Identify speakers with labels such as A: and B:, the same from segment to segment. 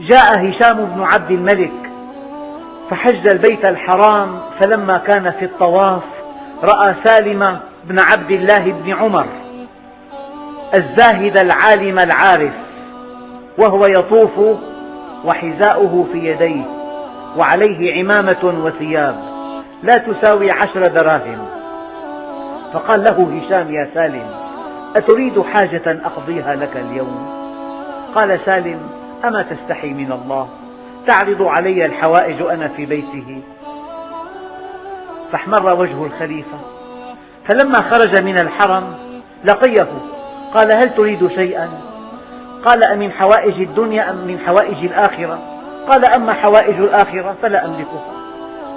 A: جاء هشام بن عبد الملك فحج البيت الحرام، فلما كان في الطواف رأى سالم بن عبد الله بن عمر الزاهد العالم العارف وهو يطوف وحذاؤه في يديه وعليه عمامة وثياب لا تساوي 10 دراهم، فقال له هشام: يا سالم، أتريد حاجة أقضيها لك اليوم؟ قال سالم: أما تستحي من الله تعرض علي الحوائج وأنا في بيته؟ فاحمر وجه الخليفة، فلما خرج من الحرم لقيه قال: هل تريد شيئا؟ قال: أمن حوائج الدنيا أم من حوائج الآخرة؟ قال: أما حوائج الآخرة فلا أملكها،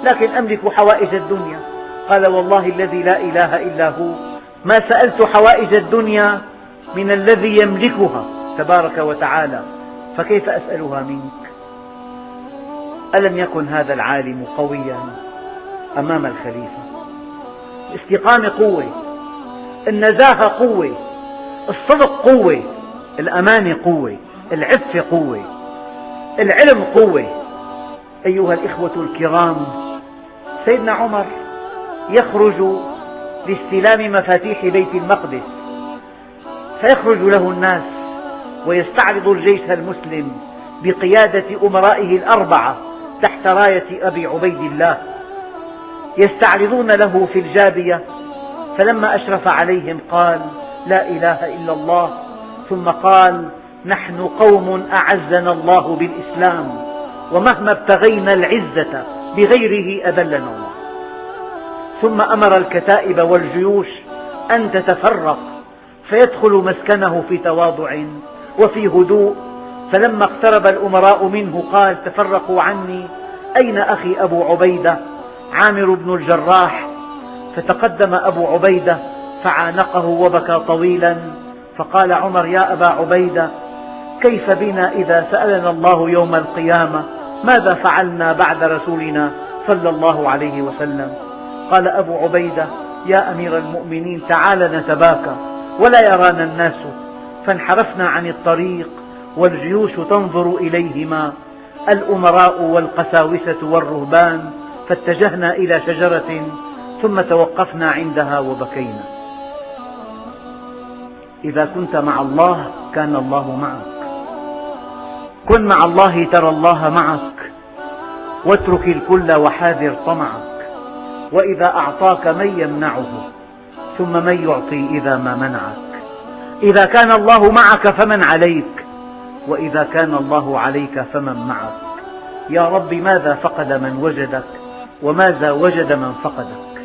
A: لكن أملك حوائج الدنيا. قال: والله الذي لا إله إلا هو ما سألت حوائج الدنيا من الذي يملكها تبارك وتعالى، فكيف أسألها منك؟ ألم يكن هذا العالم قويا أمام الخليفة؟ الاستقامة قوة، النزاهة قوة، الصدق قوة، الأمانة قوة، العفة قوة، العلم قوة. أيها الإخوة الكرام، سيدنا عمر يخرج لاستلام مفاتيح بيت المقدس، فيخرج له الناس ويستعرض الجيش المسلم بقيادة أمرائه الأربعة تحت راية أبي عبيد الله، يستعرضون له في الجابية، فلما أشرف عليهم قال: لا إله إلا الله، ثم قال: نحن قوم أعزنا الله بالإسلام، ومهما ابتغينا العزة بغيره أذلنا الله. ثم أمر الكتائب والجيوش أن تتفرق، فيدخل مسكنه في تواضع وفي هدوء. فلما اقترب الأمراء منه قال: تفرقوا عني، أين أخي أبو عبيدة عامر بن الجراح؟ فتقدم أبو عبيدة فعانقه وبكى طويلا، فقال عمر: يا أبا عبيدة، كيف بنا إذا سألنا الله يوم القيامة ماذا فعلنا بعد رسولنا صلى الله عليه وسلم؟ قال أبو عبيدة: يا أمير المؤمنين، تعال نتباكى ولا يرانا الناس. فانحرفنا عن الطريق والجيوش تنظر إليهما، الأمراء والقساوسة والرهبان، فاتجهنا إلى شجرة ثم توقفنا عندها وبكينا. إذا كنت مع الله كان الله معك، كن مع الله ترى الله معك، واترك الكل وحاذر طمعك، وإذا أعطاك من يمنعه، ثم من يعطي إذا ما منعك. إذا كان الله معك فمن عليك، وإذا كان الله عليك فمن معك. يا رب، ماذا فقد من وجدك، وماذا وجد من فقدك؟